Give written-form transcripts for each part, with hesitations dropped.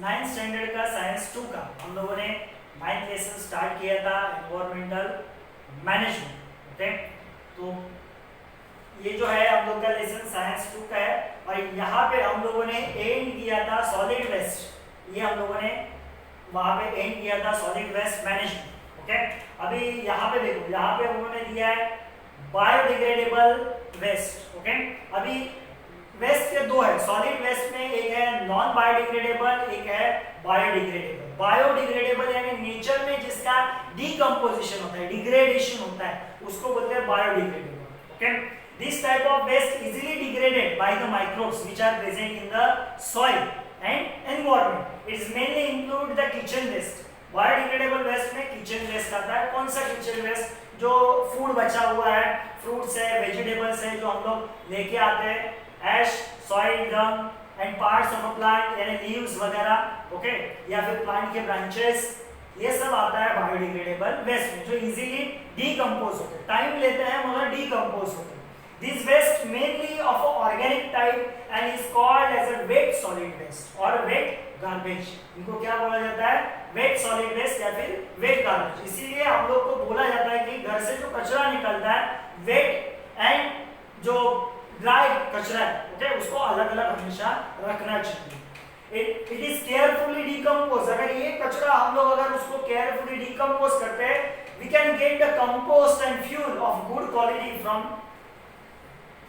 Ninth standard का science 2 का हम लोगों ने 9th लेसन स्टार्ट किया था एनवायरमेंटल मैनेजमेंट। ओके, तो ये जो है हम लोग का लेसन साइंस 2 का है और यहाँ पे हम लोगों ने एंड किया था सॉलिड वेस्ट। ये हम लोगों ने वहाँ पे एंड किया था सॉलिड वेस्ट मैनेजमेंट। ओके, अभी यहाँ पे देखो, यहाँ पे उन्होंने दिया है बायोडिग्रेडेबल वेस्ट। ओके, अभी वेस्ट के दो है, सॉलिड वेस्ट में एक है नॉन बायोडिग्रेडेबल, एक है बायोडिग्रेडेबल। बायोडिग्रेडेबल यानी नेचर में जिसका डीकंपोजिशन होता है, डिग्रेडेशन होता है, उसको बोलते हैं biodegradable. Okay, this type of waste easily degraded by the microbes which are present in the soil and environment. It is mainly include the kitchen waste. Biodegradable waste में किचन वेस्ट आता है। कौन सा किचन वेस्ट? जो food बचा हुआ है, fruits है, वेजिटेबल्स है, जो हम लोग लेके आते हैं, ash, soil, dung and parts of a plant यानी लीव्स वगैरह, ओके, या फिर प्लांट के ब्रांचेस, ये सब आता है बायोडिग्रेडेबल वेस्ट में, जो इजीली डीकंपोज होते हैं, टाइम लेते हैं मगर डीकंपोज होते हैं। This waste mainly of organic type and is called as a wet solid waste और वेट गार्बेज। इनको क्या बोला जाता है? वेट सॉलिड वेस्ट या फिर वेट गार्बेज। इसीलिए हम लोग को बोला जाता है कि घर से जो कचरा निकलता है, वेट एंड जो ड्राई कचरा है, ओके, उसको अलग अलग हमेशा रखना चाहिए। It is carefully decompose. अगर ये कचरा हम लोग अगर उसको केयरफुली डिकम्पोज करते हैं, we can get the compost and fuel of good quality from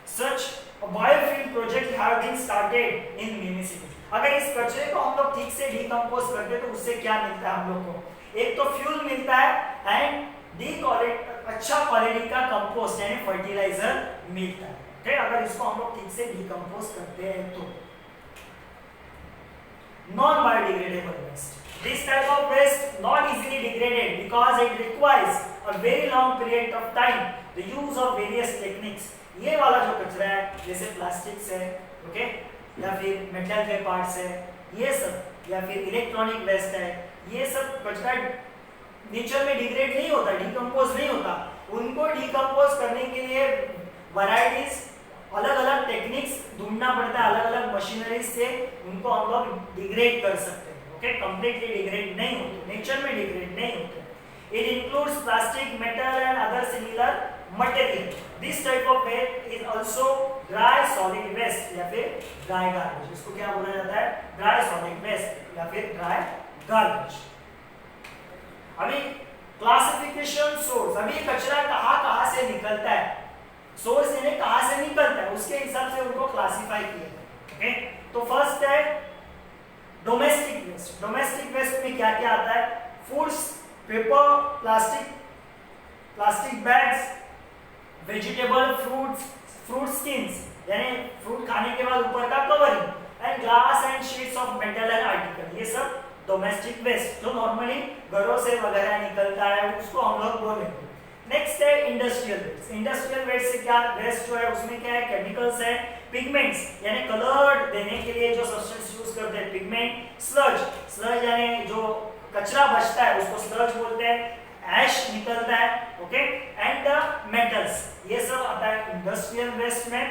such a biofuel project have been started in municipal. अगर इस कचरे को हम लोग ठीक से डिकम्पोज करते हैं तो उससे क्या मिलता है हम लोग को? एक तो फ्यूल मिलता है एंड अच्छा क्वालिटी का कंपोस्ट यानी फर्टिलाइजर मिलता है। Okay, अगर इसको हम लोग ठीक से डिकम्पोज करते हैं तो। Non biodegradable waste, this type of waste not easily degraded because it requires a very long period of time, the use of various techniques. ये वाला जो कचरा है, जैसे प्लास्टिक्स है, ओके, या फिर मेटल के पार्ट्स है, ये सब, या फिर इलेक्ट्रॉनिक वेस्ट है, ये सब कचरा नेचर में डिग्रेड नहीं होता, डिकम्पोज नहीं होता। उनको डिकम्पोज करने के लिए वैरायटीज, अलग अलग टेक्निक्स ढूंढना पड़ता है, अलग अलग मशीनरी से उनको हम लोग डिग्रेड कर सकते हैं। ओके, कंप्लीटली डिग्रेड नहीं होते, नेचर में डिग्रेड नहीं होते। It includes plastic, metal and other similar material. This type of waste is also dry solid waste या फिर ड्राई गार्बेज। इसको क्या बोला जाता है? ड्राई सॉलिड वेस्ट या फिर ड्राई गार्बेज। अभी क्लासिफिकेशन सोर्स, अभी कचरा कहाँ से निकलता है, सोर्स यानी कहां से निकलता है, उसके हिसाब से उनको क्लासिफाई किया है। ओके, तो फर्स्ट है डोमेस्टिक वेस्ट। डोमेस्टिक वेस्ट में क्या क्या आता है? Foods, paper, plastic bags, vegetable, fruit skins यानी फ्रूट खाने के बाद ऊपर का covering, and glass and sheets of metal and article, ये सब डोमेस्टिक वेस्ट जो नॉर्मली घरों से वगैरह निकलता है, उसको हम लोग बोलेंगे। नेक्स्ट है इंडस्ट्रियल वेस्ट। इंडस्ट्रियल वेस्ट से क्या, वेस्ट जो है उसमें क्या है? केमिकल्स है, पिगमेंट्स यानी कलर देने के लिए जो सब्सटेंस यूज करते हैं, पिगमेंट, स्लज यानी जो कचरा बचता है उसको स्लज बोलते हैं, ऐश निकलता है, ओके, एंड द मेटल्स, ये सब आता है इंडस्ट्रियल वेस्ट में।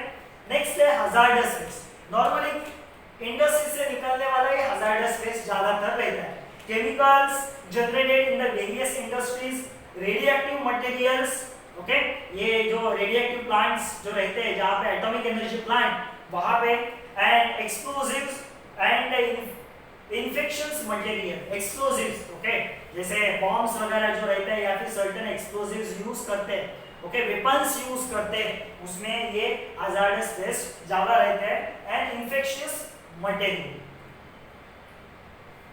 नेक्स्ट है हजार्डस वेस्ट। नॉर्मली इंडस्ट्री से निकलने वाला ये हजार्डस वेस्ट ज्यादातर रहता है। Chemicals generated in the various industries, radioactive materials, okay, ये जो रेडियोएक्टिव प्लांट्स जो रहते हैं जहाँ पे एटॉमिक एनर्जी प्लांट, वहाँ पे, and explosives and infections material, explosives, okay, जैसे बॉम्ब्स वगैरह जो रहते हैं या फिर सर्टेन एक्सप्लोजिव्स यूज करते हैं, ओके, वेपन्स यूज करते हैं, उसमें ये हजार्डस वेस्ट ज्यादा रहते हैं, and infectious material.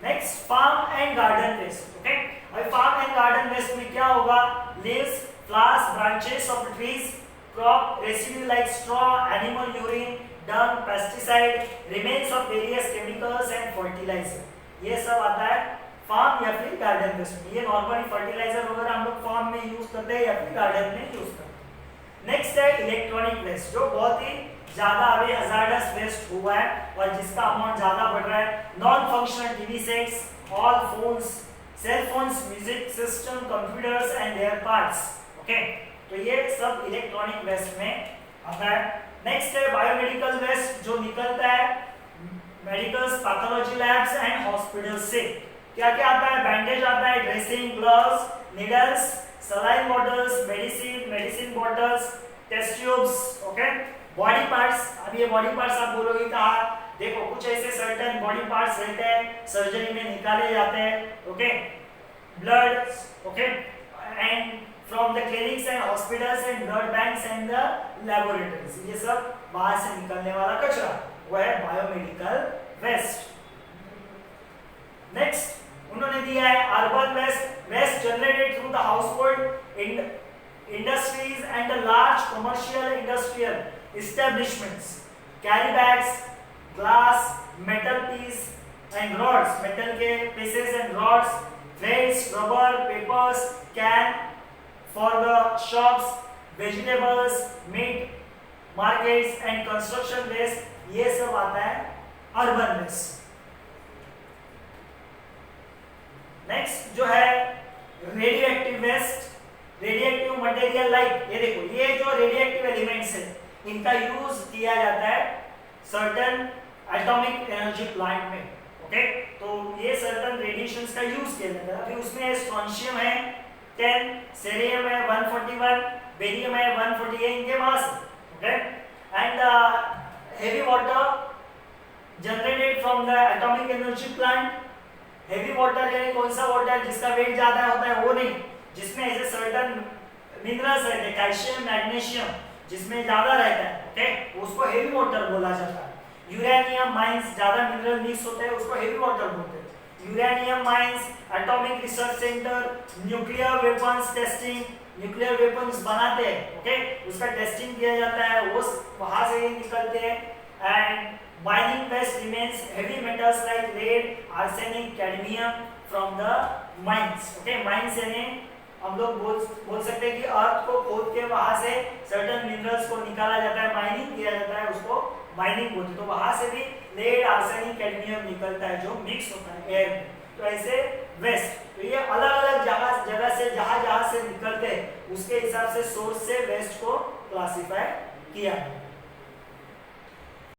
Next farm and garden waste. Okay, अभी फार्म एंड गार्डन वेस्ट में क्या होगा? Leaves, flowers, branches of trees, crop residue like straw, animal urine, dung, pesticide, remains of various chemicals and fertiliser, ये सब आता है farm या फिर गार्डन वेस्ट में। ये नॉर्मली फर्टिलाइजर वगैरह हम लोग फार्म में यूज करते हैं या फिर गार्डन में यूज करते हैं। नेक्स्ट है इलेक्ट्रॉनिक वेस्ट, जो बहुत ही ज्यादा अभी हजार्डस वेस्ट हुआ है और जिसका अमाउंट ज्यादा बढ़ रहा है। Non functional TV sets, all phones, cell phones, music system, computers and their parts, okay, तो ये सब इलेक्ट्रॉनिक वेस्ट में आता है। नेक्स्ट है बायोमेडिकल वेस्ट, जो निकलता है medicals, pathology labs and hospitals से क्या क्या आता है? बैंडेज आता है, dressing, gloves, needles, saline bottles, medicine bottles, test tubes, okay. Body parts, अब ये बॉडी पार्ट्स आप बोलोगे कहा, देखो कुछ ऐसे सर्टेन बॉडी पार्ट्स रहते हैं सर्जरी में निकाले जाते हैं, okay. Blood, okay, and from the clinics and hospitals and blood banks and the laboratories, ये सब बाहर से निकलने वाला कचरा वो है बायोमेडिकल वेस्ट। नेक्स्ट उन्होंने दिया है urban waste generated through the household industries and the large commercial industrial establishments, carry bags, glass, metal piece and rods, metal के pieces and rods, threads, rubber, papers, can for the shops, vegetables, meat markets and construction waste, ये सब आता है urban waste. Next जो है radio active waste, radioactive material like, ये देखो ये जो रेडियोएक्टिव एलिमेंट्स है इनका यूज किया जाता है सर्टेन एटॉमिक एनर्जी प्लांट में, ओके। तो ये सर्टेन रेडिएशंस का यूज किया जाता है। अभी उसमें स्ट्रोंशियम है 10, सेरियम है 141, बेरियम है 148 इनके पास, okay. And heavy water generated from the atomic energy plant, heavy water यानी कौन सा वाटर जिसका वेट ज्यादा होता है वो नहीं, जिसमें ऐसे सर्टेन मिनरल्स रहते हैं, कैल्शियम, मैग्नीशियम जिसमें ज्यादा रहता है, ओके, उसको हेवी वाटर बोला जाता है। यूरेनियम माइंस, ज्यादा मिनरल मिक्स होते हैं उसको हेवी वाटर बोलते हैं। Uranium mines, atomic research centre, nuclear weapons testing, nuclear weapons बनाते हैं, ओके, उसका टेस्टिंग किया जाता है, वो वहां से निकलते हैं। And mining waste remains heavy metals like lead, arsenic, cadmium from the mines, okay। mines यानी हम लोग बोल सकते हैं कि अर्थ को खोद के वहां से सर्टेन मिनरल्स को निकाला जाता है, माइनिंग किया जाता है, उसको माइनिंग बोलते हैं। तो वहां से भी लेड, आर्सेनिक, कैडमियम निकलता है जो मिक्स होता है एयर में। तो ऐसे वेस्ट, तो ये अलग अलग जगह से जहां से निकलते हैं उसके हिसाब से सोर्स से वेस्ट को क्लासिफाई किया है।